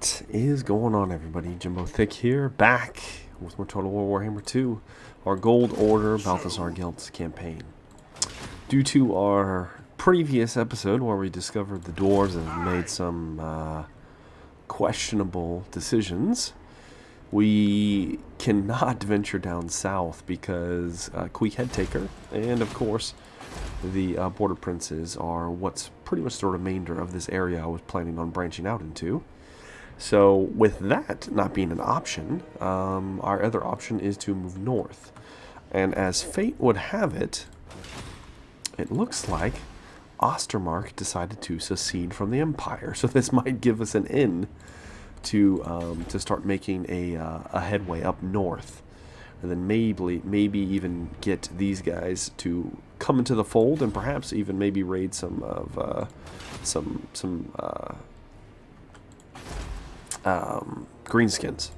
What is going on, everybody? Jimbo Thick here, back with more Total War Warhammer 2, our Gold Order Balthazar Gelt campaign. Due to our previous episode where we discovered the dwarves have made some questionable decisions, we cannot venture down south because Queek Headtaker and, of course, the border princes are what's pretty much the remainder of this area I was planning on branching out into. So with that not being an option, our other option is to move north. And as fate would have it, it looks like Ostermark decided to secede from the Empire. So this might give us an in to start making a headway up north. And then maybe even get these guys to come into the fold, and perhaps even maybe raid some of greenskins.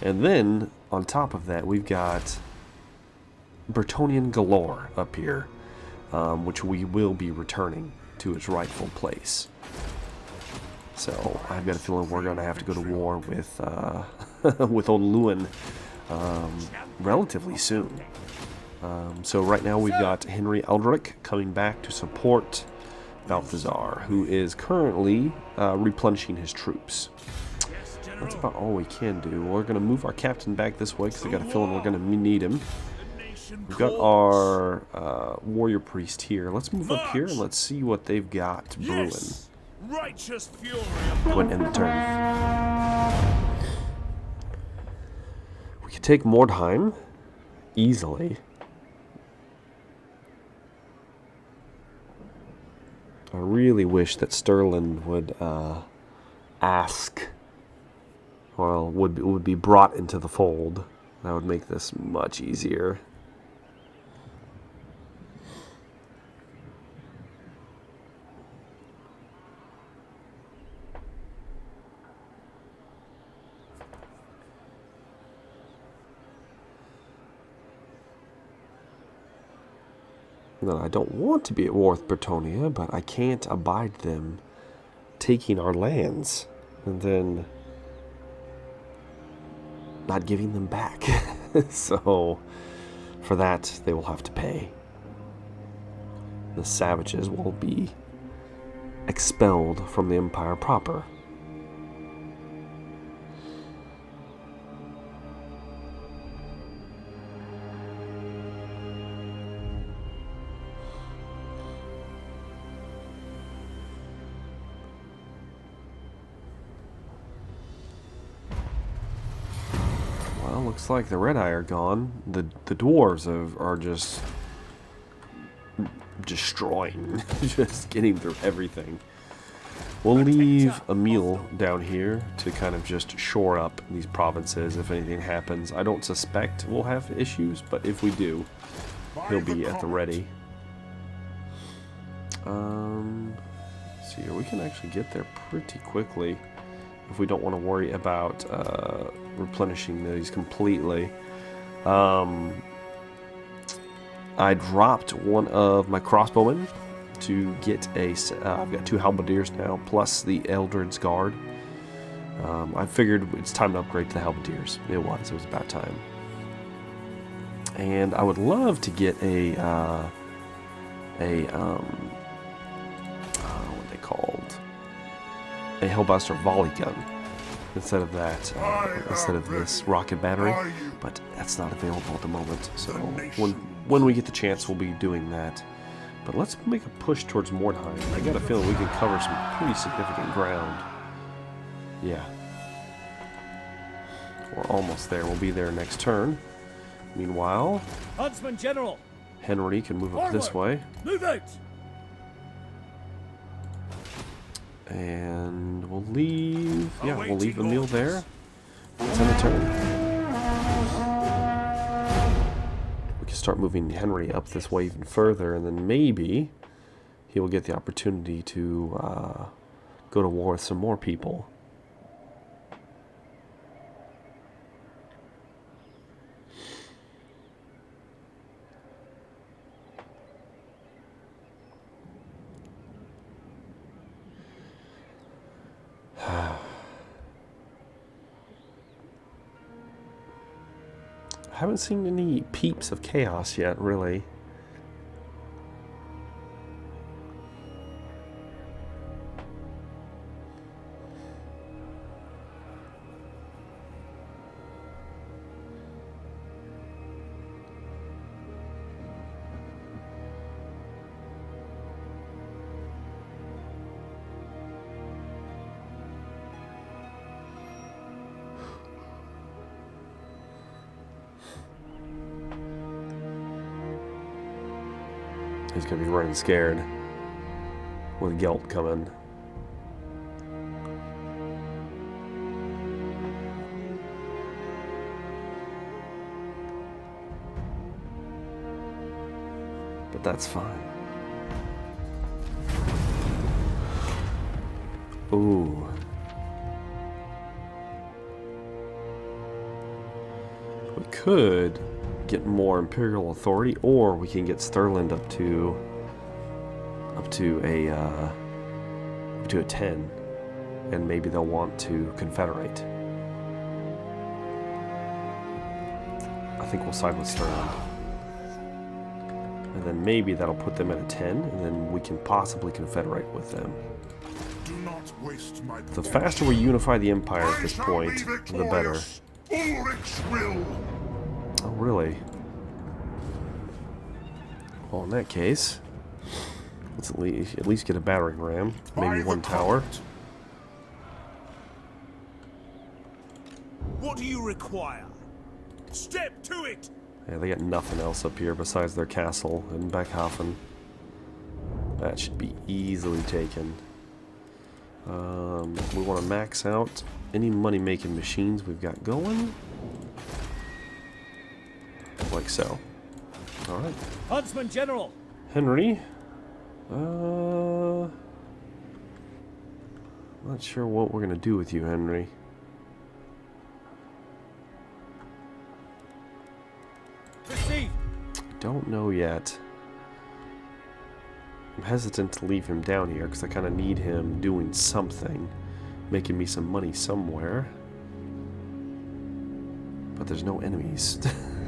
And then on top of that, we've got Bretonnian galore up here, which we will be returning to its rightful place. So I've got a feeling we're going to have to go to war with with old Lewin relatively soon. So right now we've got Henry Eldrick coming back to support Balthazar, who is currently replenishing his troops. That's about all we can do. We're going to move our captain back this way because I got a feeling we're going to need him. We've got our warrior priest here. Let's move up here and let's see what they've got brewing. Righteous fury. Go ahead and end the turn. We could take Mordheim easily. I really wish that Sterling would ask, well, would be brought into the fold. That would make this much easier. No, I don't want to be at war with Bretonnia, but I can't abide them taking our lands and then not giving them back. So for that, they will have to pay. The savages will be expelled from the Empire proper. Looks like the Red Eye are gone. The dwarves are just destroying, just getting through everything. We'll leave Emil down here to kind of just shore up these provinces if anything happens. I don't suspect we'll have issues, but if we do, he'll be at the ready. Let's see here. We can actually get there pretty quickly if we don't want to worry about replenishing these completely. I dropped one of my crossbowmen to get I've got 2 halberdiers now, plus the Eldred's Guard. I figured it's time to upgrade to the halberdiers. It was about time. And I would love to get what they called, a Hellbuster volley gun instead of that, instead of this rocket battery, but that's not available at the moment. So when we get the chance, we'll be doing that. But let's make a push towards Mordheim. I got a feeling we can cover some pretty significant ground. Yeah, we're almost there. We'll be there next turn. Meanwhile, Huntsman General, Henry can move up this way. move out. And we'll leave, we'll leave Emil there. Let's end the turn. We can start moving Henry up this way even further, and then maybe he will get the opportunity to go to war with some more people. Haven't seen any peeps of chaos yet, really. He's gonna be running scared with Gelt coming. But that's fine. Ooh. We could get more Imperial authority, or we can get Stirland up to a 10, and maybe they'll want to confederate. I think we'll side with Stirland, and then maybe that'll put them at a 10, and then we can possibly confederate with them. Do not waste my The faster we unify the Empire at this point, the better. Ulrich's will. Oh, really? Well, in that case, let's at least get a battering ram, maybe one tower. What do you require? Step to it! Yeah, they got nothing else up here besides their castle in Beckhafen. That should be easily taken. We want to max out any money-making machines we've got going. Like so. Alright. Huntsman General! Henry. Not sure what we're going to do with you, Henry. Receive! Don't know yet. I'm hesitant to leave him down here because I kind of need him doing something, making me some money somewhere. But there's no enemies.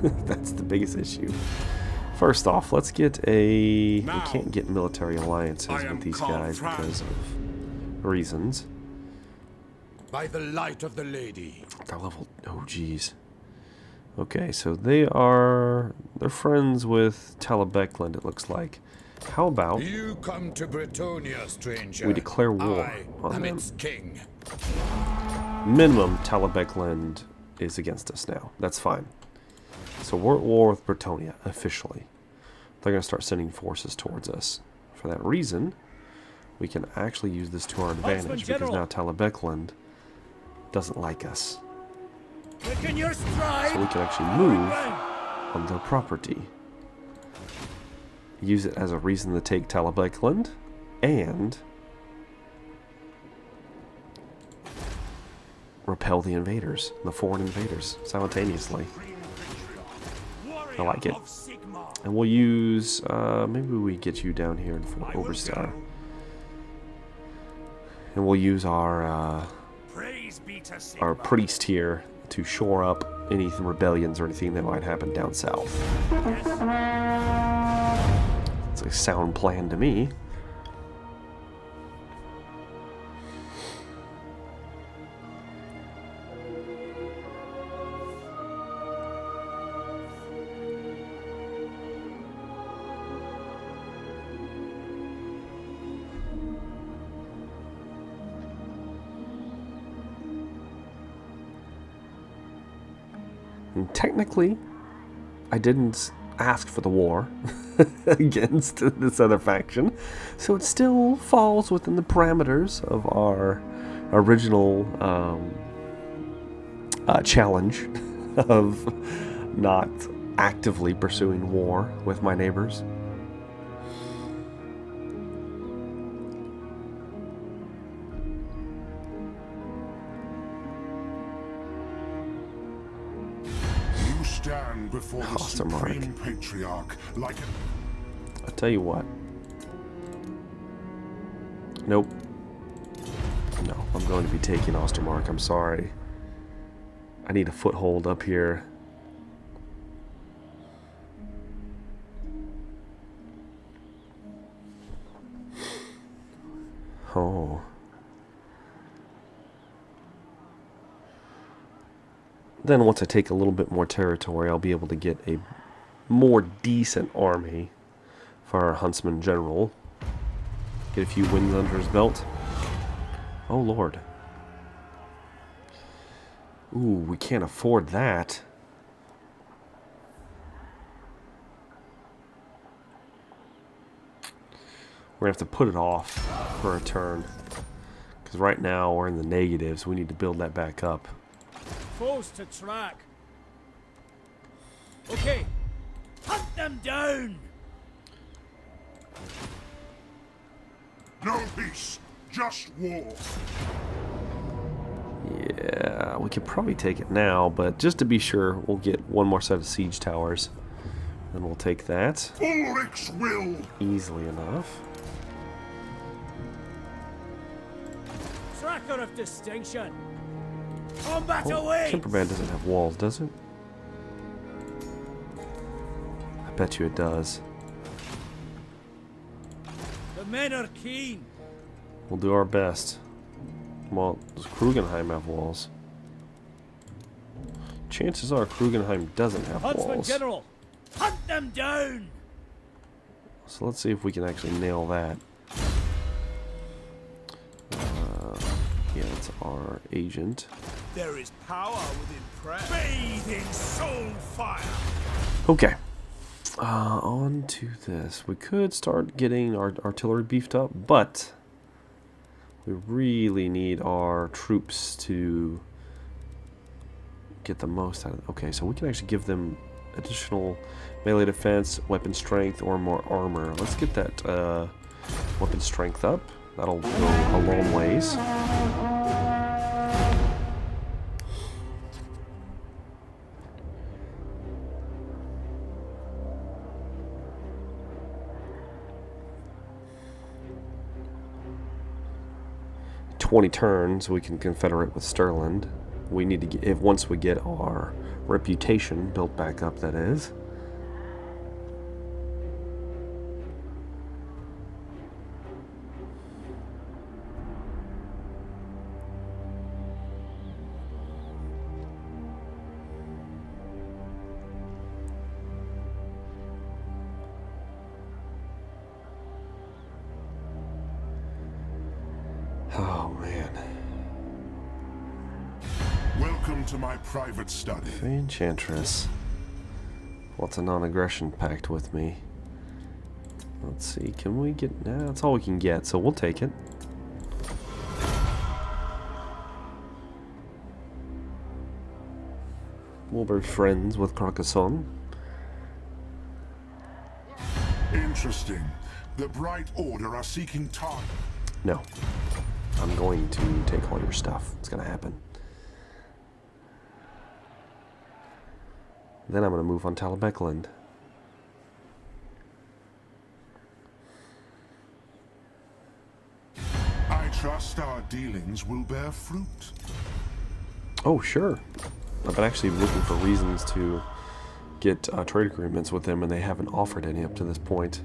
That's the biggest issue. First off, let's get we can't get military alliances with these guys because of reasons. By the light of the lady. They're level, oh geez. Okay, so they're friends with Talabecland, it looks like. How about You come to Bretonia, stranger. we declare war I on am them? its king. Minimum, Talabecland is against us now. That's fine. So we're at war with Bretonia, officially. They're going to start sending forces towards us. For that reason, we can actually use this to our advantage because now Talabecland doesn't like us. Quicken your stride! So we can actually move on their property. Use it as a reason to take Talabecland and repel the invaders, the foreign invaders, simultaneously. I like it. And we'll use, maybe we get you down here in Fort Overstar. And we'll use our priest here to shore up any rebellions or anything that might happen down south. It's a sound plan to me. And technically, I didn't ask for the war against this other faction, so it still falls within the parameters of our original challenge of not actively pursuing war with my neighbors. Stand before the Supreme Patriarch like I'll tell you what. Nope. No, I'm going to be taking Ostermark. I'm sorry. I need a foothold up here Oh. Then once I take a little bit more territory, I'll be able to get a more decent army for our Huntsman General. Get a few wins under his belt. Oh, Lord. Ooh, we can't afford that. We're going to have to put it off for a turn. Because right now we're in the negatives. We need to build that back up. Foes to track. Okay. Hunt them down. No peace, just war. Yeah, we could probably take it now, but just to be sure, we'll get one more set of siege towers. And we'll take that. Ulrich's will. Easily enough. Tracker of distinction. Combat Oh, away. Timberband doesn't have walls, does it? I bet you it does. The men are keen. We'll do our best. Well, does Krugenheim have walls? Chances are Krugenheim doesn't have Huntsman walls. General, hunt them down. So let's see if we can actually nail that. Yeah, it's our agent. There is power within prayer. Bathe in soul fire. Okay. On to this. We could start getting our artillery beefed up, but we really need our troops to get the most out of it. Okay, so we can actually give them additional melee defense, weapon strength, or more armor. Let's get that weapon strength up. That'll go a long ways. .20 turns, we can confederate with Stirland. We need to get, once we get our reputation built back up, that is. Oh, man. Welcome to my private study. Enchantress. What's a non-aggression pact with me? Let's see, can we get... Nah, that's all we can get, so we'll take it. We'll be friends with Carcassonne. Interesting. The Bright Order are seeking time. No. I'm going to take all your stuff. It's going to happen. Then I'm going to move on Talabecland. I trust our dealings will bear fruit. Oh, sure. I've been actually looking for reasons to get trade agreements with them, and they haven't offered any up to this point.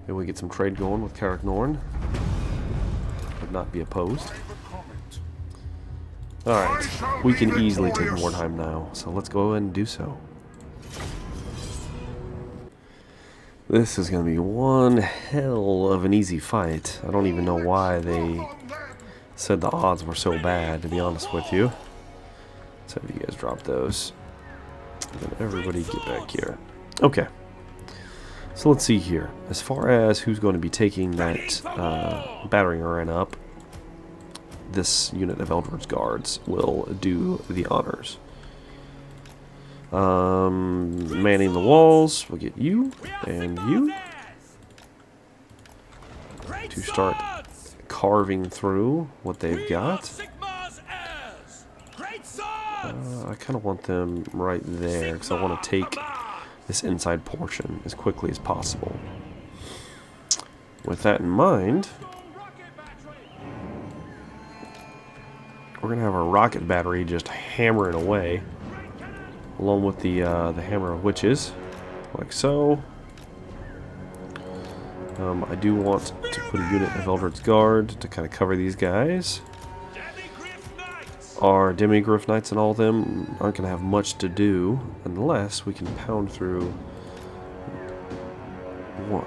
Maybe we get some trade going with Carrick Norn. Would not be opposed. Alright, we can easily take Warhammer now, so let's go ahead and do so. This is going to be one hell of an easy fight. I don't even know why they said the odds were so bad, to be honest with you. Let's have you guys drop those. And then everybody get back here. Okay. So let's see here. As far as who's going to be taking that battering ram up, this unit of Eldred's Guards will do the honors. Manning the walls, we'll get you and you to start carving through what they've got. I kind of want them right there because I want to take this inside portion as quickly as possible. With that in mind, we're going to have our rocket battery just hammering away, along with the hammer of witches, like so. I do want to put a unit of Eldred's Guard to kind of cover these guys. Our Demigryph Knights and all of them aren't going to have much to do unless we can pound through.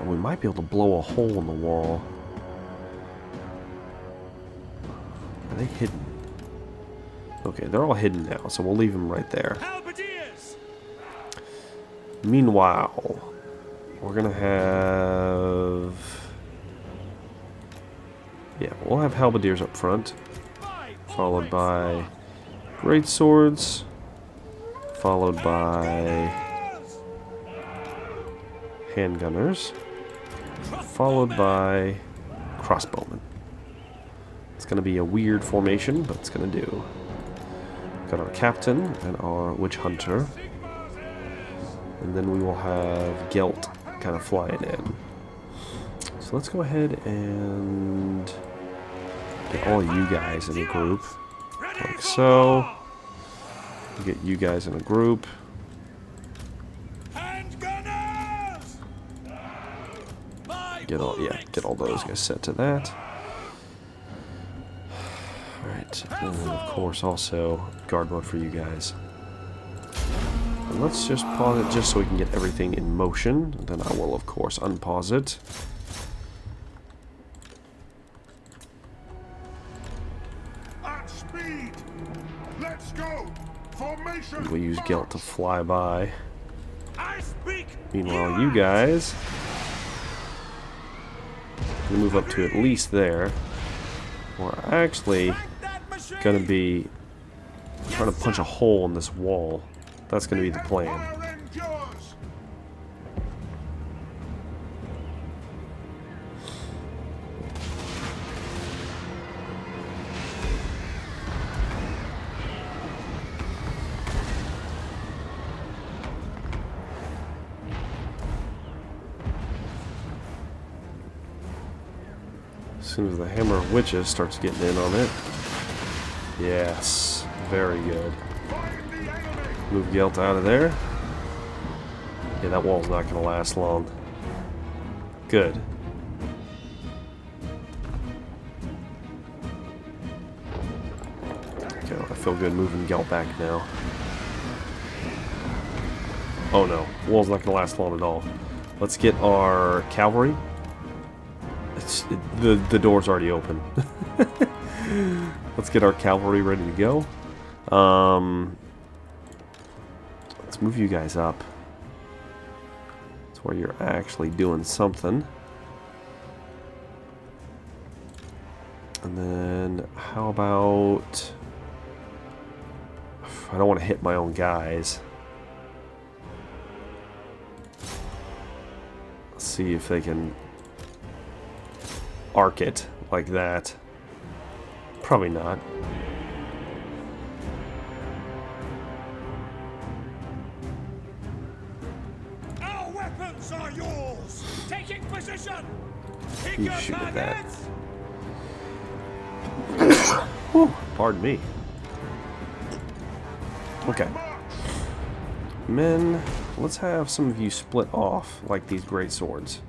We might be able to blow a hole in the wall. Are they hidden? Okay, they're all hidden now, so we'll leave them right there. Meanwhile, we're gonna have... yeah, we'll have halberdiers up front, followed by great swords, followed by handgunners, followed by crossbowmen. It's gonna be a weird formation, but it's gonna do. Got our captain and our witch hunter. And then we will have Gelt kind of flying in. So let's go ahead and get all of you guys in a group. Like so. Get you guys in a group. Get all those guys set to that. Alright, and then of course also guard mode for you guys. And let's just pause it just so we can get everything in motion. And then I will of course unpause it. At speed. Let's go. Formation. And we use Gelt to fly by. I speak. Meanwhile, you guys can move up to at least there. We're actually gonna be trying to punch a hole in this wall. That's gonna be the plan. As soon as the Hammer of Witches starts getting in on it. Yes, very good. Move Gelt out of there. Yeah, that wall's not going to last long. Good. Okay, I feel good moving Gelt back now. Oh no, wall's not going to last long at all. Let's get our cavalry. The door's already open. Let's get our cavalry ready to go. Let's move you guys up. That's where you're actually doing something. And then how about... I don't want to hit my own guys. Let's see if they can arc it like that. Probably not. Our weapons are yours. Taking position. You shoot at that. Whew, pardon me. Okay. Men, let's have some of you split off like these great swords.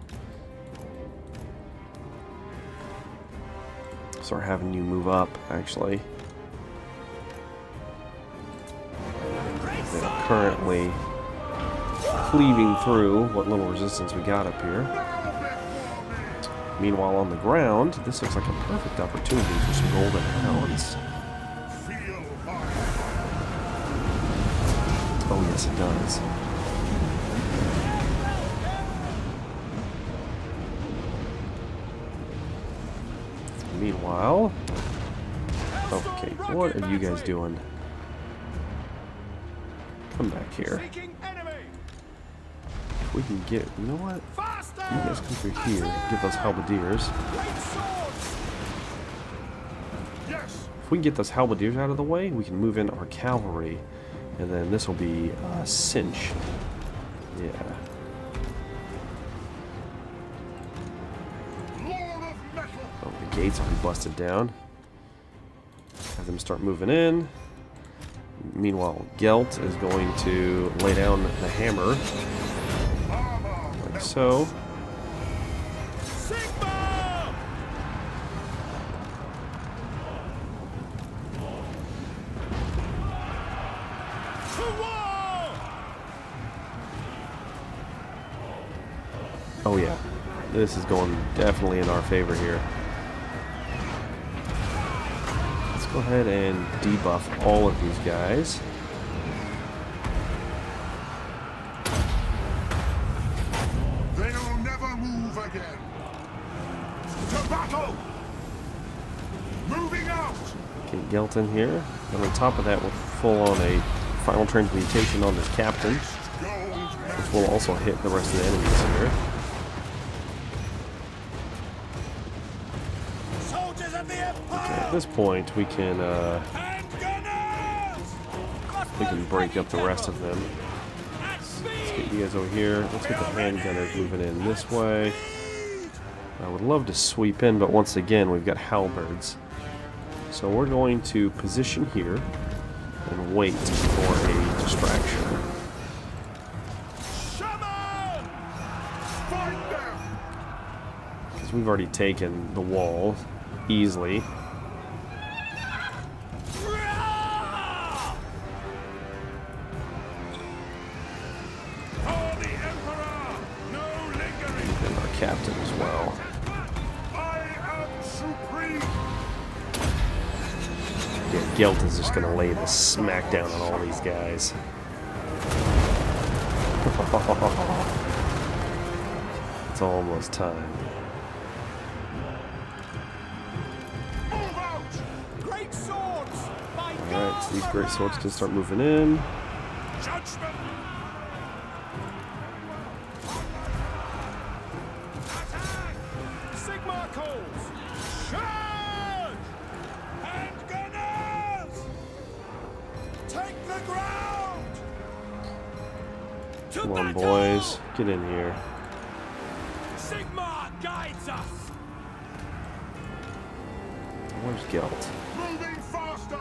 Start having you move up, actually. They're currently cleaving through what little resistance we got up here. Meanwhile, on the ground, this looks like a perfect opportunity for some golden hounds. Oh yes, it does. Meanwhile, okay, what are you guys doing? Come back here. If we can get, you know what? You guys come through here, get those halberdiers. If we can get those halberdiers out of the way, we can move in our cavalry, and then this will be a cinch. Yeah. Oh, the gates will be busted down. Have them start moving in. Meanwhile, Gelt is going to lay down the hammer, like so. Sigma! To war! Oh yeah, this is going definitely in our favor here. Let's go ahead and debuff all of these guys. They'll never move again. To battle! Moving out! Get Gelt in here. And on top of that, we're full on a final transmutation on this captain, which will also hit the rest of the enemies here. Soldiers of the Empire! Okay, at this point, we can break up the rest of them. Let's get you guys over here. Let's get the handgunners moving in this way. I would love to sweep in, but once again, we've got halberds. So we're going to position here and wait for a distraction. Shaman! Fight them! Because we've already taken the wall easily. For the Emperor! No lingering! And our captain as well. I am supreme! Yeah, Gelt is just going to lay the smackdown on all these guys. It's almost time. Move out! Great swords! By Alright, so these great swords can start moving in. judgment! Attack! Sigma calls! Charge! And gunners! Take the ground! To Come on, battle! boys. Get in here. Sigma guides us! Where's Gelt? Moving faster!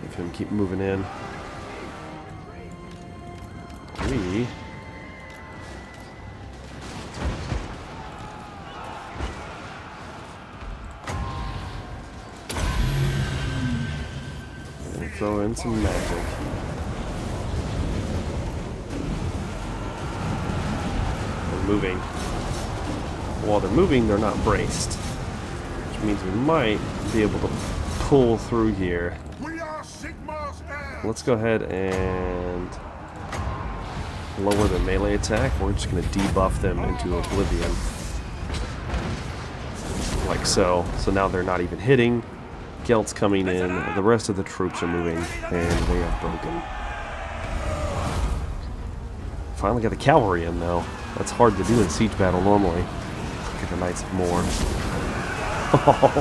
If him keep moving in. We gonna throw in some magic. They're moving. While they're moving, they're not braced, which means we might be able to pull through here. We are Sigma's heirs! Let's go ahead and lower the melee attack. We're just going to debuff them into oblivion. Like so. So now they're not even hitting. Gelt's coming in. The rest of the troops are moving. And they are broken. Finally got the cavalry in, though. That's hard to do in siege battle normally. Look at the Knights of Morn. Oh,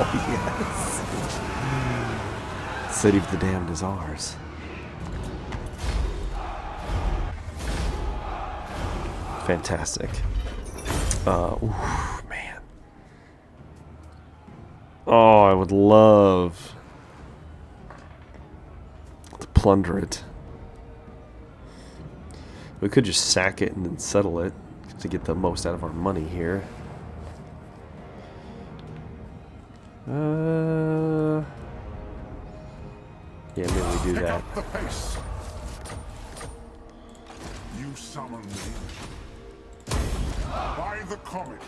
yes. City of the Damned is ours. Fantastic. Oof, man. Oh, I would love to plunder it. We could just sack it and then settle it to get the most out of our money here. Yeah, maybe we do Pick that. up the pace! You summon me. By the comet.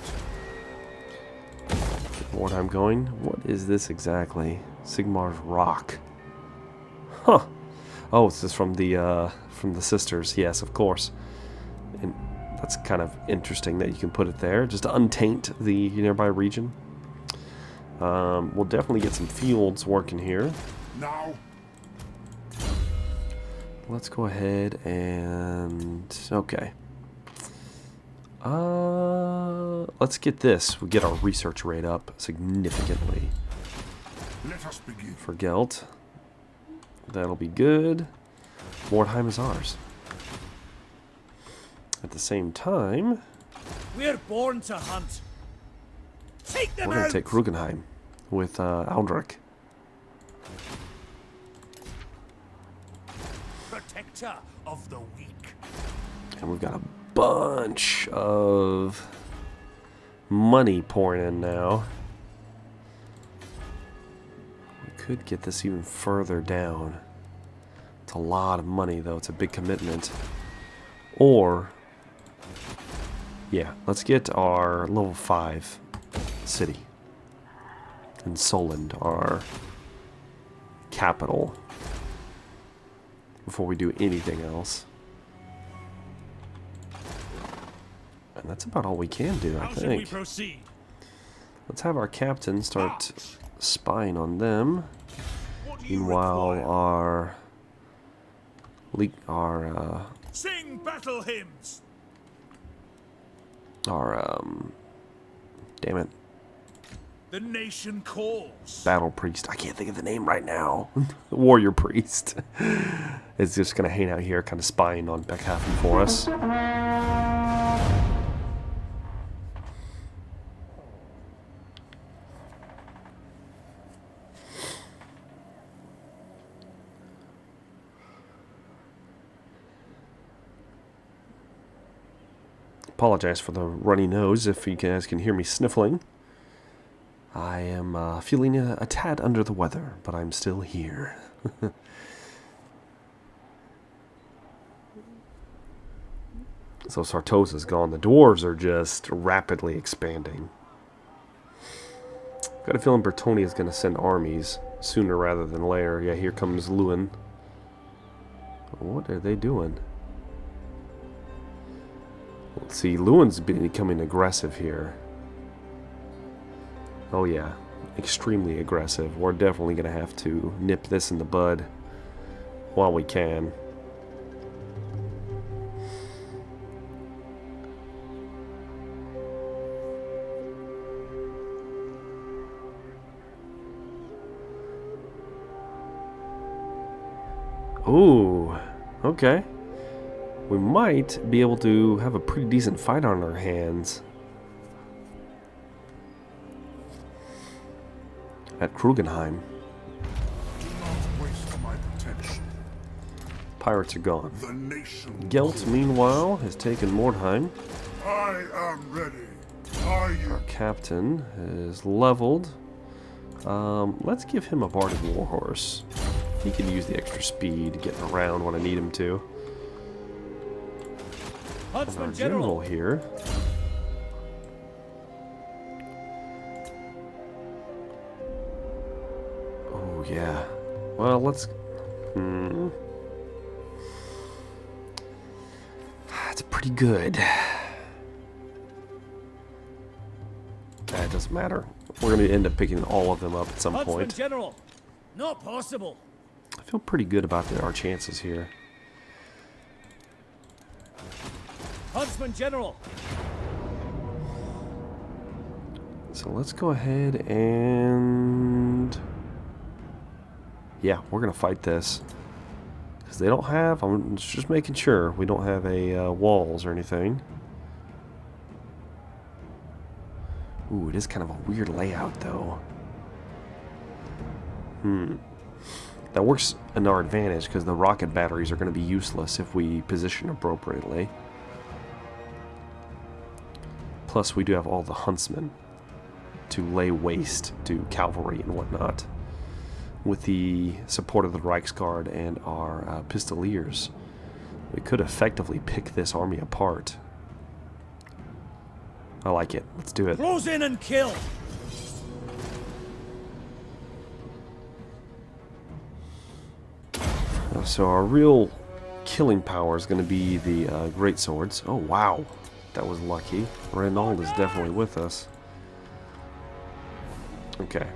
What I'm going. What is this exactly? Sigmar's Rock. Huh. Oh, it's just from the sisters. Yes, of course. And that's kind of interesting that you can put it there, just to untaint the nearby region. We'll definitely get some fields working here. Now, Let's go ahead and okay. Let's get this. We get our research rate up significantly let us begin. for Gelt. That'll be good. Mordheim is ours. At the same time, We're born to hunt. Take them we're out! going to take Krugenheim with Aldrich. Protector of the weak. And we've got a bunch of money pouring in now. We could get this even further down. It's a lot of money, though. It's a big commitment. Or, yeah, let's get our level 5 city in Solent, our capital, before we do anything else. And that's about all we can do, I How should we think. proceed? Let's have our captain start spying on them. What do you Meanwhile, require? Sing battle hymns. damn it, The nation calls. battle priest. I can't think of the name right now. Warrior priest is just gonna hang out here, kind of spying on Beckhaven for us. Apologize for the runny nose if you guys can hear me sniffling. I am feeling a tad under the weather, but I'm still here. So Sartosa's gone. The dwarves are just rapidly expanding. Got a feeling Bertoni is going to send armies sooner rather than later. Yeah, here comes Lewin. What are they doing? Let's see, Lewin's becoming aggressive here. Oh yeah, extremely aggressive. We're definitely going to have to nip this in the bud while we can. Ooh, okay. We might be able to have a pretty decent fight on our hands at Krugenheim. Do not waste my protection. Pirates are gone. The nation Gelt, meanwhile, has taken Mordheim. I am ready. Are you? Our captain is leveled. Let's give him a Bardic Warhorse. He can use the extra speed getting around when I need him to. And our general here. Oh yeah. Well, let's. That's pretty good. That doesn't matter. We're going to end up picking all of them up at some point. General, not possible. I feel pretty good about our chances here. Huntsman General. So let's go ahead and... yeah, we're going to fight this. Because they don't have... I'm just making sure we don't have a walls or anything. Ooh, it is kind of a weird layout, though. That works in our advantage, because the rocket batteries are going to be useless if we position appropriately. Plus, we do have all the huntsmen to lay waste to cavalry and whatnot. With the support of the Reichsguard and our pistoliers, we could effectively pick this army apart. I like it. Let's do it. Close in and kill. So our real killing power is going to be the great swords. Oh wow, that was lucky. Renauld is definitely with us. Okay,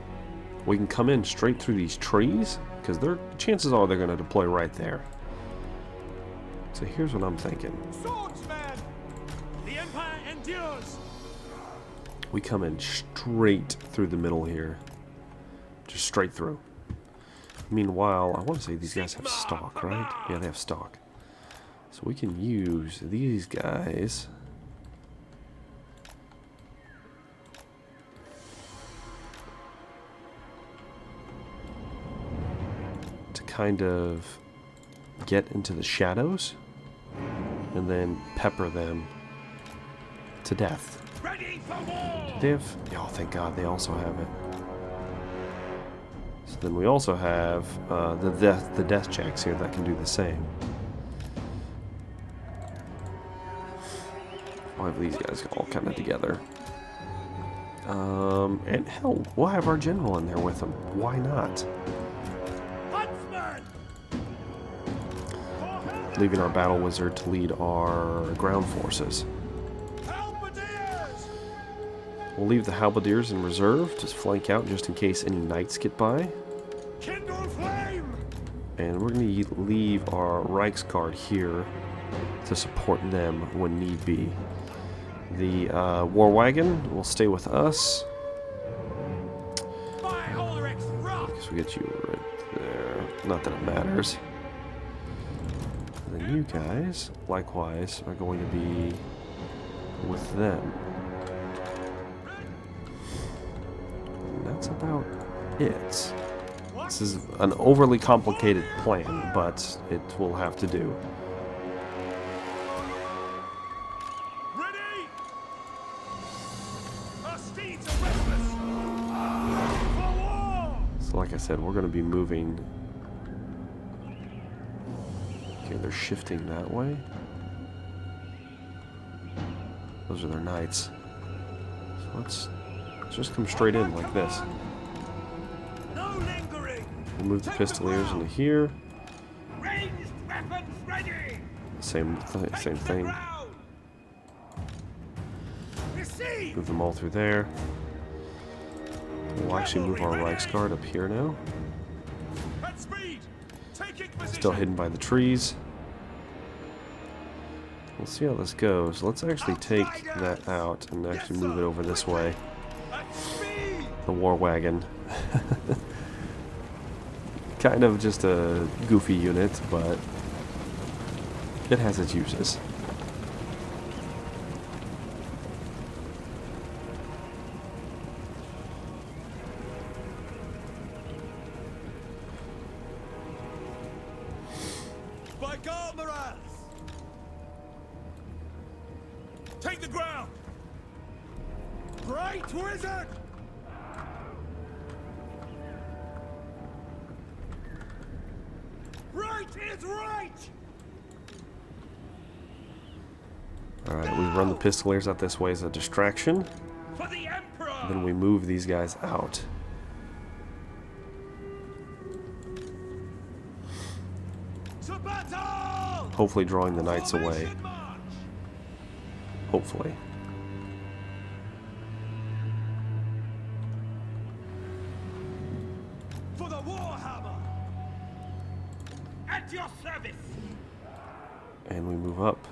we can come in straight through these trees because chances are they're going to deploy right there. So here's what I'm thinking. Swordsman! The Empire endures! We come in straight through the middle here. Just straight through. Meanwhile, I want to say these guys have stock, right? Yeah, they have stock. So we can use these guys to kind of get into the shadows. and then pepper them to death. Ready for war! Do they have... Oh, thank God, they also have it. So then we also have the death checks here that can do the same. I'll have these guys all kind of together. And hell, we'll have our general in there with them. Why not? Huntsman! Leaving our battle wizard to lead our ground forces. Halberdiers! We'll leave the halberdiers in reserve to flank out just in case any knights get by. Kindle flame! And we're going to leave our Reichsguard here to support them when need be. The war wagon will stay with us. By Ulrich's rock! Guess we get you right there. Not that it matters. And then you guys, likewise, are going to be with them. And that's about it. This is an overly complicated plan, but it will have to do. Ready! Our steeds are restless! For war! So like I said, we're going to be moving. Okay, they're shifting that way. Those are their knights. So let's just come straight in like this. No lingering! We'll move the pistoliers into here. Ranged weapons ready! Same thing. Ground! Receive! Move them all through there. We'll actually move our Reichsguard up here now. At speed! Taking position! Still hidden by the trees. We'll see how this goes. Let's actually take that out and actually move it over this way. At speed! The war wagon. Kind of just a goofy unit, but it has its uses. By Galmarans! Take the ground! Great wizard! Right is right! Alright, we run the pistoliers out this way as a distraction. For the Emperor! Then we move these guys out. To battle! Hopefully drawing the knights away. Formation march! Hopefully. For the Warhammer! At your service! And we move up.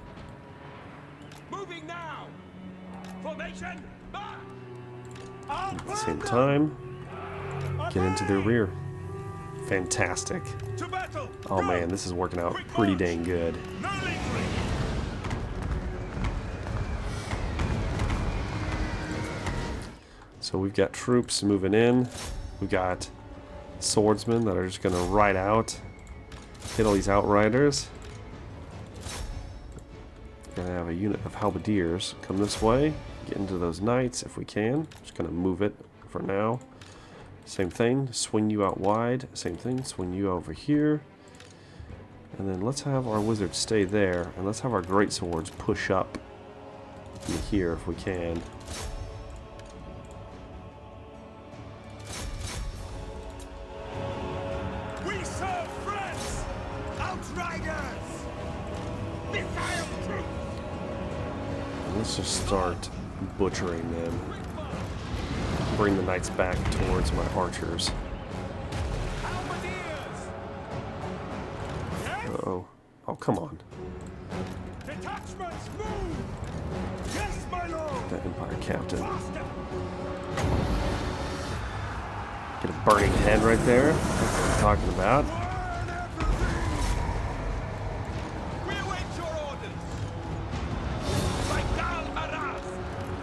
Moving now! Formation march! At the same time, get into their rear. Fantastic. To battle! Oh man, this is working out pretty dang good. No lingering! So we've got troops moving in. We've got swordsmen that are just going to ride out, hit all these outriders. We're going to have a unit of halberdiers come this way, get into those knights if we can. Just going to move it for now. Same thing, swing you out wide. Same thing, swing you over here. And then let's have our wizards stay there, and let's have our great swords push up in here if we can. We serve friends! Outriders! Missile troops! Let's just start butchering them. Bring the knights back towards my archers. Halberdiers! Yes? Uh-oh. Oh, come on. Detachments move! Yes, my lord! That Empire captain. Faster! Get a burning head right there. That's what I'm talking about. Burn everything! We await your orders! By Galmarans!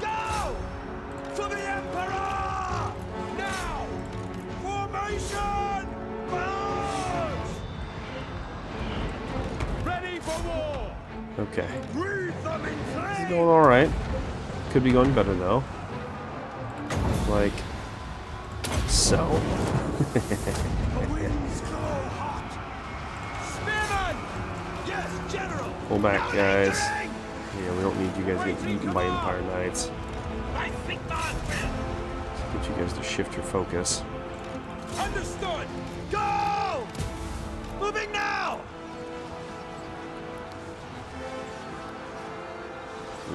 Go! For the Emperor! Now! Formation! March! Ready for war! Okay. Breathe them in This is flame! going alright. Could be going better though. Like so. The winds blow hot! Spearman! Yes, General! Pull back, Now guys. entering! Yeah, we don't need you guys getting eaten by Empire Knights. I think not, Get you guys to shift your focus. understood! Go! Moving now!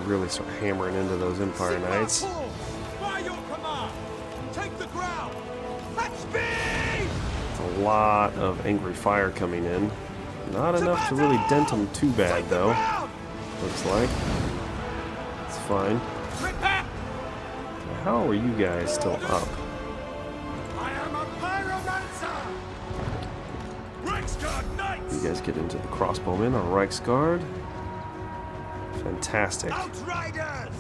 Really start hammering into those Empire Sigma Knights. pulls! By your command! Take the ground! At speed! A lot of angry fire coming in. Not enough to really dent them too bad, Take the though. ground! Looks like. It's fine. Prepare! How are you guys still up? I am a pyromancer! Reichsguard Knights! You guys get into the crossbowmen on Reichsguard. Fantastic. Oh, Outriders!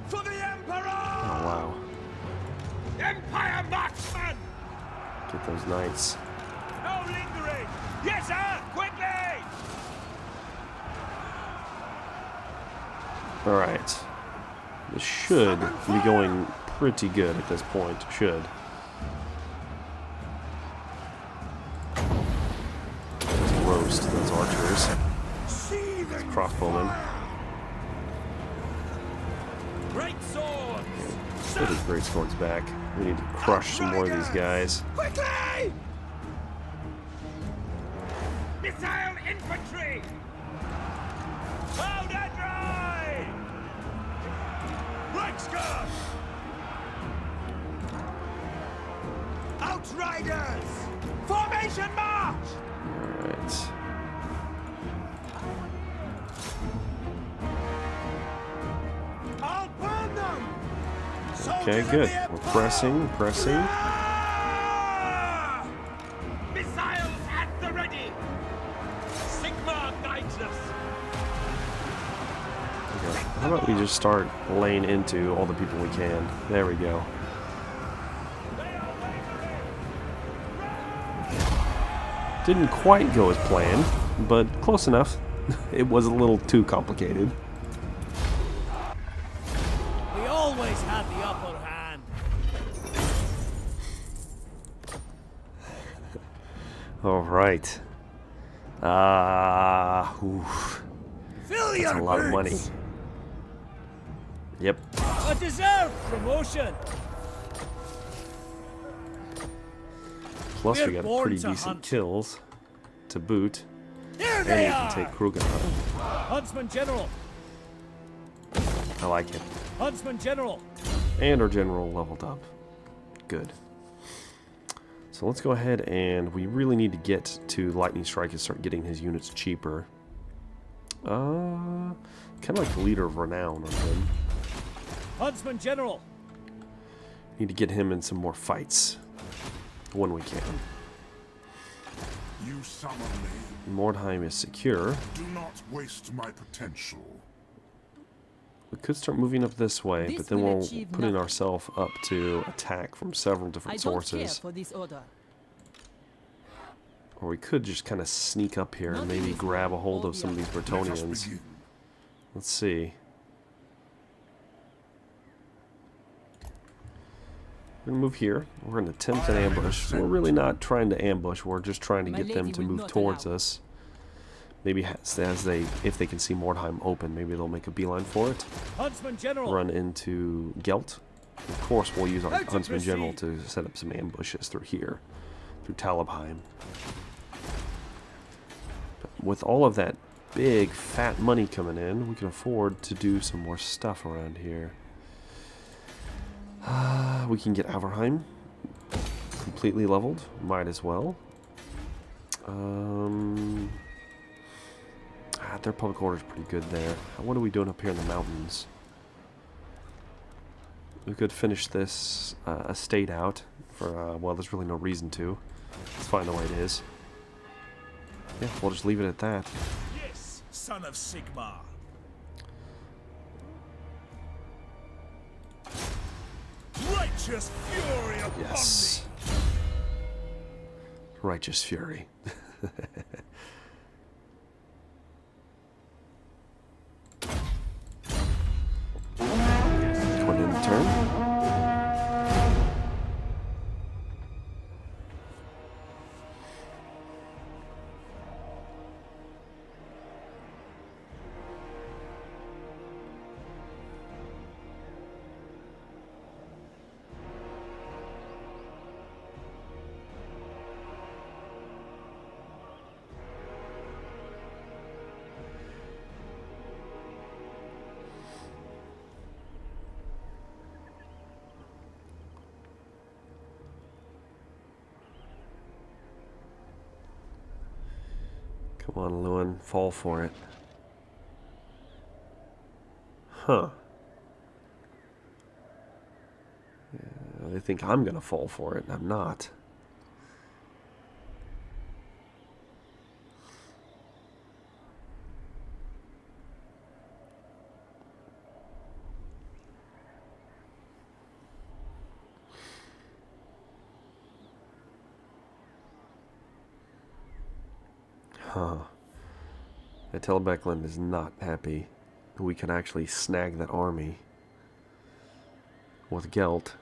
For the Emperor! wow. Empire marksmen! Get those knights. No lingering! Yes, sir! Quickly! Alright. This should be going pretty good at this point. Should. Let's roast those archers. Seething Crossbowmen. great swords! Put his great swords back. We need to crush some more of these guys. Quickly! Missile infantry! Loud and dry! Reichsguard! Outriders! Formation march! Alright. I'll burn them! Okay, good. We're pressing, pressing. Ah! Missiles at the ready! Sigma guides us! Okay. How about we just start laying into all the people we can? There we go. Didn't quite go as planned, but close enough. It was a little too complicated. We always had the upper hand. All right. Oof. Fill That's your a lot of money. boots. Yep. A deserved promotion. Plus, we We're got born pretty to decent hunt. kills to boot. Here And they you are. can take Krugenheim. Huntsman General. I like it. Huntsman General. And our general leveled up. Good. So let's go ahead and we really need to get to Lightning Strike and start getting his units cheaper. Kind of like the Leader of Renown on him. Huntsman General. Need to get him in some more fights when we can. You summon me. Mordheim is secure. Do not waste my potential. We could start moving up this way, This but then will we'll achieve put in nothing. ourselves up to attack from several I different don't care sources. for this order. Or we could just kind of sneak up here and Nothing maybe is grab a hold of obvious. some of these Let us Bretonnians. begin. Let's see. We're gonna move here. We're gonna attempt an ambush. We're really not trying to ambush. We're just trying to My get them lady to will move not towards allow. us. Maybe if they can see Mordheim open, maybe they'll make a beeline for it. Huntsman General. Run into Gelt. Of course, we'll use our Out to Huntsman General proceed. to set up some ambushes through here, through Talabheim. But with all of that big fat money coming in, we can afford to do some more stuff around here. We can get Averheim completely leveled. Might as well. Their public order is pretty good there. What are we doing up here in the mountains? We could finish this estate out for, well, there's really no reason to. It's fine the way it is. Yeah, we'll just leave it at that. Yes, son of Sigma. Righteous fury upon Yes. Righteous fury. Come on, Lewin, fall for it. Huh. They think I'm gonna fall for it, and I'm not. Huh. Beckland is not happy. We can actually snag that army with Gelt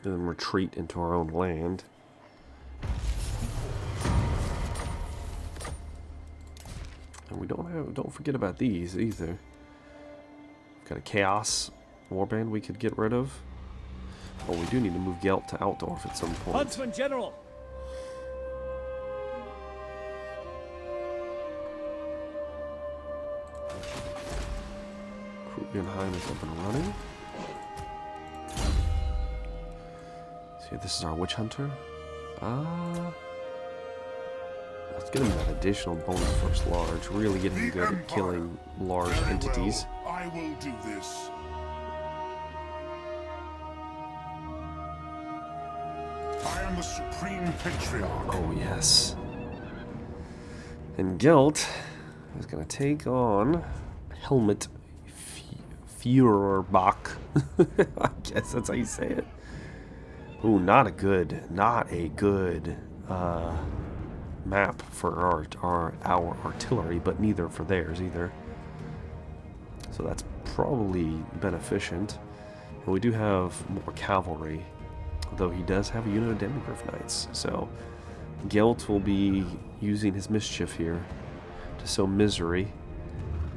and then retreat into our own land. And we don't forget about these either. We've got a Chaos Warband we could get rid of. But we do need to move Gelt to Altdorf at some point. Huntsman General. Krugenheim is up and running. See, this is our Witch Hunter. Let's get him that additional bonus first large. Really get him good at killing large Very entities. well, I will do this. I am the Supreme Patriarch. Oh, yes. And Gelt is going to take on Helmut Feuerbach. I guess that's how you say it. Ooh, not a good map for our artillery, but neither for theirs either. So that's probably beneficent. And we do have more cavalry, though he does have a unit of Demigryph Knights. So Gelt will be using his mischief here to sow misery.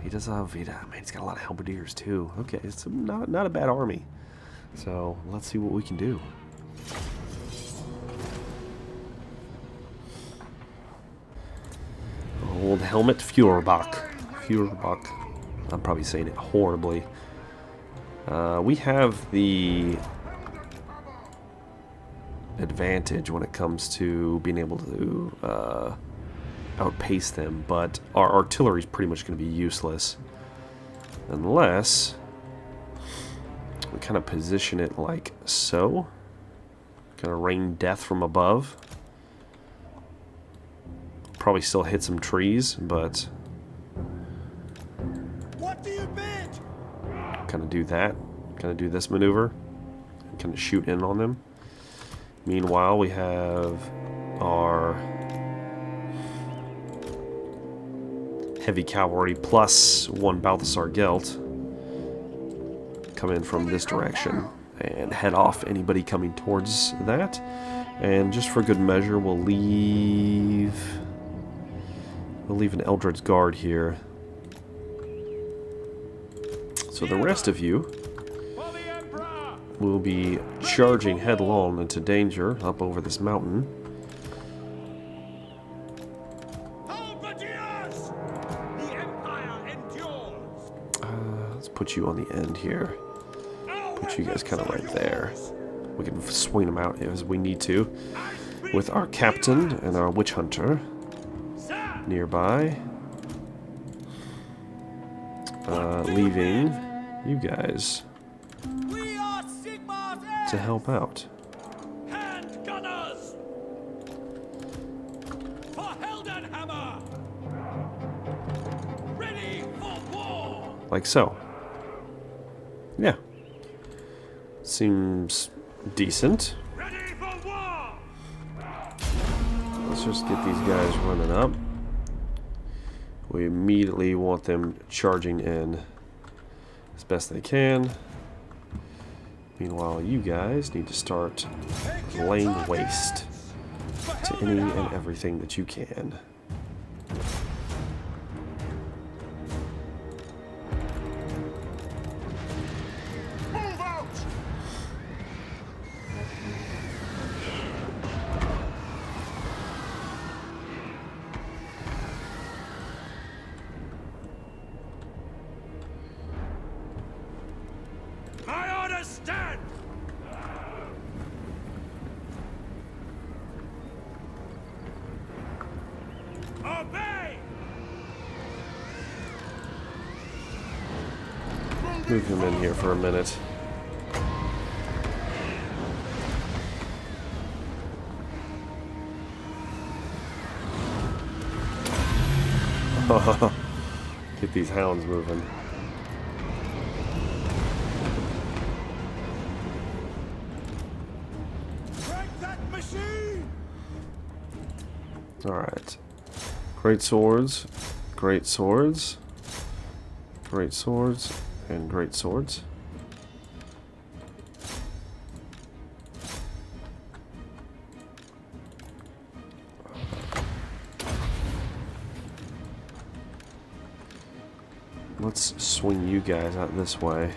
He does have, man, he's got a lot of halberdiers too. Okay, it's not a bad army. So let's see what we can do. Old Helmut Feuerbach. I'm probably saying it horribly. We have the advantage when it comes to being able to outpace them, but our artillery is pretty much going to be useless unless we kind of position it like so. Gonna rain death from above. Probably still hit some trees, but What do you bid? kind of do that. Kind of do this maneuver. Kind of shoot in on them. Meanwhile, we have our heavy cavalry plus one Balthasar Gelt come in from this direction and head off anybody coming towards that. And just for good measure, we'll leave an Eldred's Guard here. So the rest of you For the Emperor! will be charging headlong into danger up over this mountain. Halberdiers! The Empire endures! Let's put you on the end here. Put you guys kind of right there. We can swing them out as we need to. With our captain and our witch hunter nearby. Leaving you guys We are Sigmar's heirs! to help out. Hand gunners! For Heldenhammer! Ready for war! Like so. Yeah. Seems decent. Ready for war! Let's just get these guys running up. We immediately want them charging in as best they can. Meanwhile, you guys need to start laying waste to any and everything that you can. Move out! My orders stand! Move him in here for a minute. Get these hounds moving. Break that machine! Alright. Great swords. Great swords. Great swords. And great swords. Let's swing you guys out this way.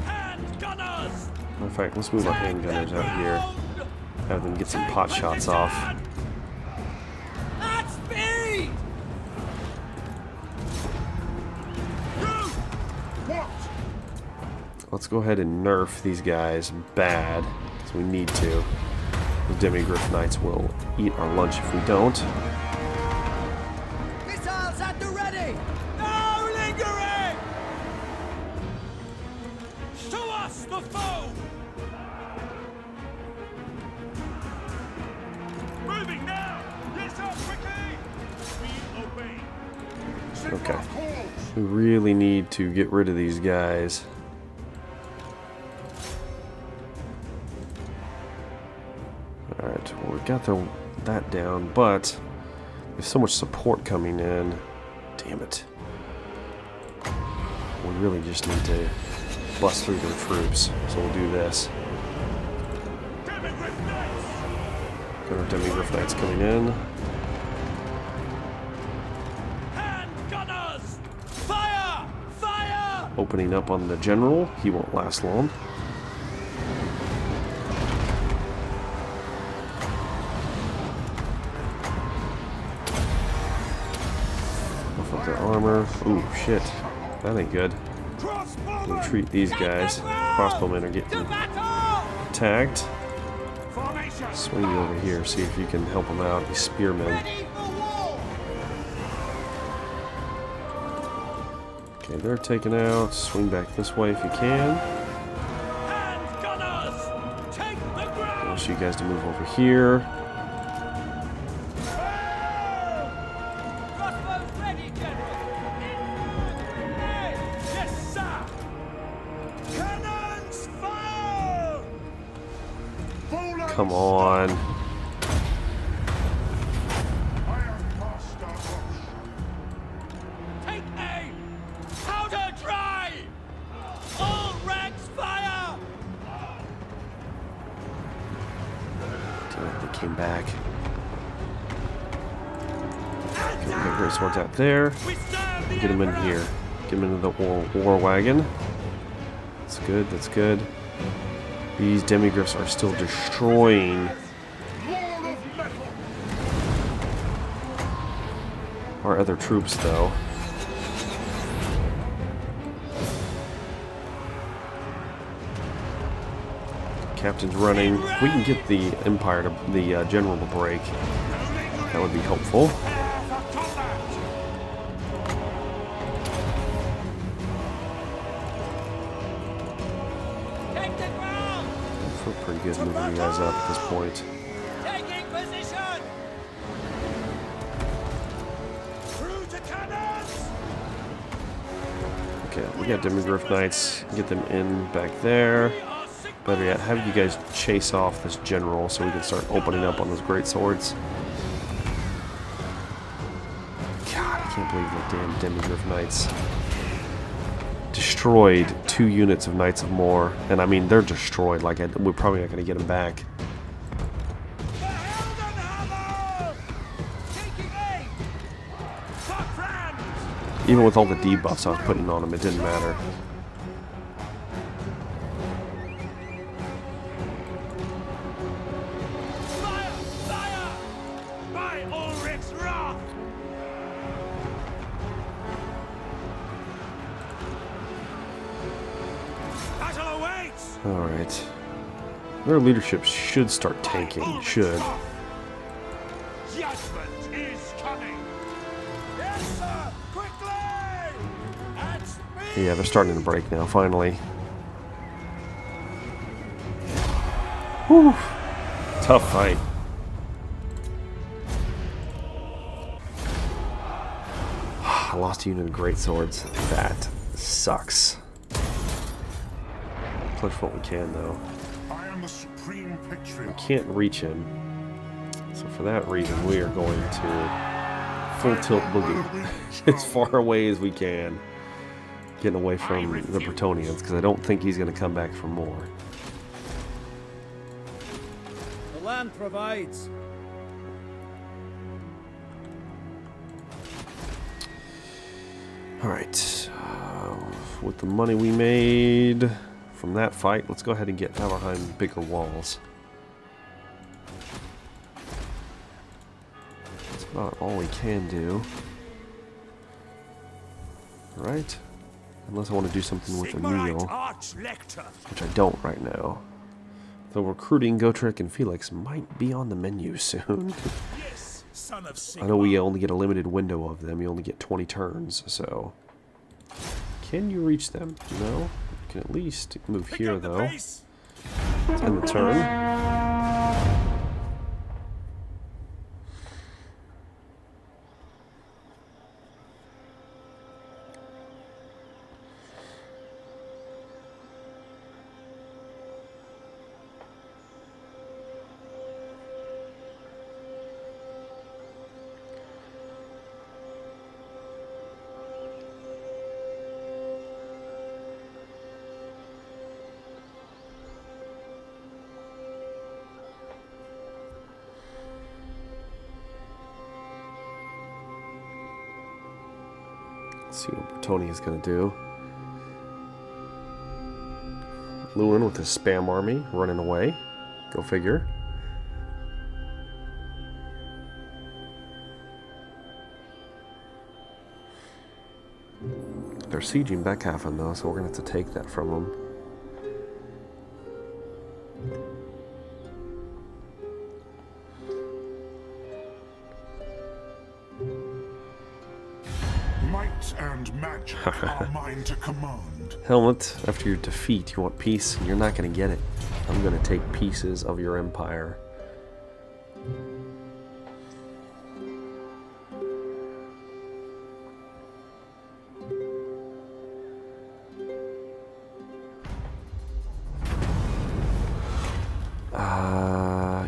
Hand gunners! In fact, let's move our handgunners out here. Have them get some pot shots off. At speed! What? Let's go ahead and nerf these guys bad, because we need to. The Demigryph Knights will eat our lunch if we don't. Missiles at the ready! No lingering! Show us the foe! Moving now! Yes, sir, quickly! We obey. Okay. We really need to get rid of these guys. Alright, well, we got that down, but there's so much support coming in. Damn it. We really just need to bust through their troops, so we'll do this. Demigryph Knights! Got our Demigryph Knights coming in. Hand gunners! Fire! Fire! Opening up on the general. He won't last long. Buff up their armor. Ooh, shit. That ain't good. We'll treat these guys. Crossbowmen are getting To battle! attacked. Formation! Swing you over here, see if you can help them out. These spearmen. Ready for war! Okay, they're taken out. Swing back this way if you can. Hand gunners! Take the I ground! want you guys to move over here. Crossbows ready, General! Yes, sir! Cannons fire! Come on. Take aim! Powder dry! All ranks fire! Damn it, they came back. Okay, we got great swords out there. We serve the Get them in Emperor! here. Get them into the war wagon. That's good, that's good. These demigryphs are still destroying our other troops, though. Captain's running. If we can get the Empire to the general to break, that would be helpful. Prepare for combat! Take the ground! I feel pretty good moving you guys up at this point. Taking position! Through to cannons! Okay, we got Demigryph Knights. Get them in back there. We are sick. Better yet, have you guys chase off this general so we can start opening up on those great swords. God, I can't believe the damn Demigryph Knights destroyed 2 units of Knights of More, and I mean they're destroyed. Like we're probably not going to get them back. The Heldenhammer! Taking aim! Cockfrans! Even with all the debuffs I was putting on them, it didn't matter. Fire! Fire! By Ulrich's wrath! Battle awaits! Alright. Their leadership should start tanking. Should. Judgment is coming. Yes, sir. Quickly. At speed. Yeah, they're starting to break now, finally. Whew. Tough fight. I lost a unit of great swords. That sucks. Push what we can, though. I am the supreme patriarch. Can't reach him. So for that reason, we are going to full tilt boogie as far away as we can. Getting away from the Bretonnians, because I don't think he's going to come back for more. The land provides. Alright. With the money we made from that fight, let's go ahead and get behind bigger walls. That's about all we can do. Right? Unless I want to do something with Emil, which I don't right now. Though recruiting Gotrek and Felix might be on the menu soon. Yes, son of I know we only get a limited window of them. You only get 20 turns, so... Can you reach them? No. You can at least move here, though. Let's end the turn. See what Tony is going to do. Lewin with his spam army running away. Go figure. They're sieging Beckhaven though, so we're going to have to take that from them. Might and magic are mine to command. Helmet, after your defeat, you want peace, and you're not going to get it. I'm going to take pieces of your empire.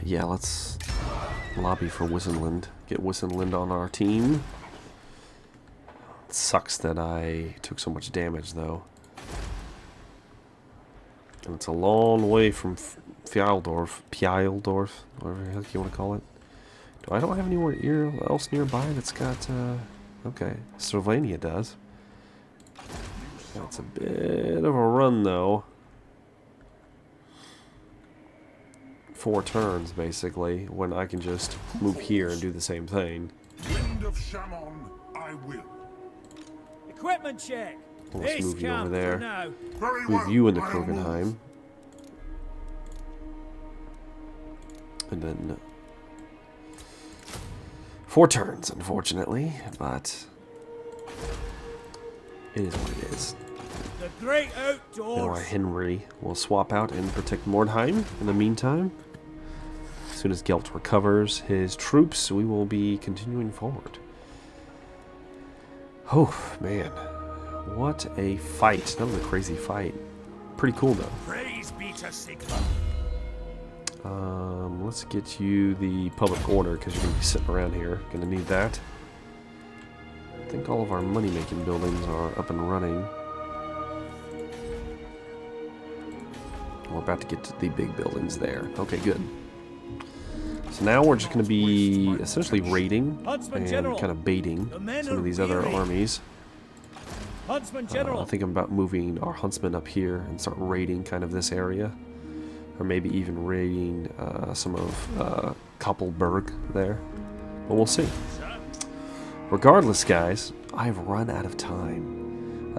Yeah, let's lobby for Wissenland. Get Wissenland on our team. It sucks that I took so much damage, though. And it's a long way from Fjeldorf, whatever the heck you want to call it. I don't have anywhere else nearby that's got, okay, Slovenia does. That's a bit of a run, though. 4 turns, basically, when I can just move here and do the same thing. Wind of Shaman, I will. Equipment check. Let's Base move you over camp there. for now. Very Move well. you into I will move. Krogenheim. And then 4 turns, unfortunately, but it is what it is. The great Now outdoors. Henry will swap out and protect Mordheim in the meantime. As soon as Gelt recovers his troops, we will be continuing forward. Oh, man. What a fight. That was a crazy fight. Pretty cool, though. Praise be to Sigma. Let's get you the public order, because you're going to be sitting around here. Going to need that. I think all of our money-making buildings are up and running. We're about to get to the big buildings there. Okay, good. So now we're just going to be essentially raiding and kind of baiting some of these other armies. Huntsman General. I think I'm about moving our huntsmen up here and start raiding kind of this area. Or maybe even raiding some of Koppelberg there. But we'll see. Regardless, guys, I've run out of time.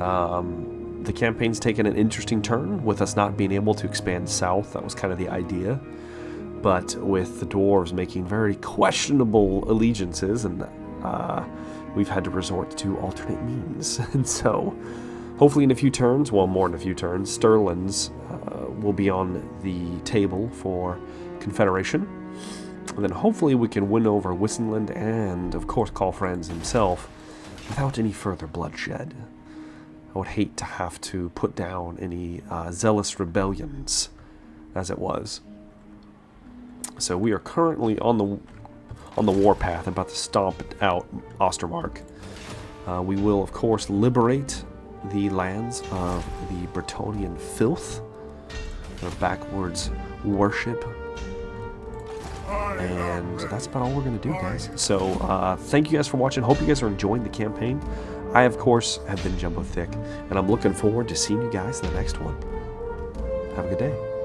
The campaign's taken an interesting turn with us not being able to expand south. That was kind of the idea. but with the dwarves making very questionable allegiances, and we've had to resort to alternate means. And so, hopefully in a few turns, well, more in a few turns, Sterling's will be on the table for Confederation. And then hopefully we can win over Wissenland and, of course, Call Franz himself without any further bloodshed. I would hate to have to put down any zealous rebellions, as it was. So we are currently on the warpath, about to stomp out Ostermark. We will, of course, liberate the lands of the Bretonnian filth, their backwards worship. And that's about all we're going to do, guys. So, thank you guys for watching. Hope you guys are enjoying the campaign. I, of course, have been Jumbo Thick, and I'm looking forward to seeing you guys in the next one. Have a good day.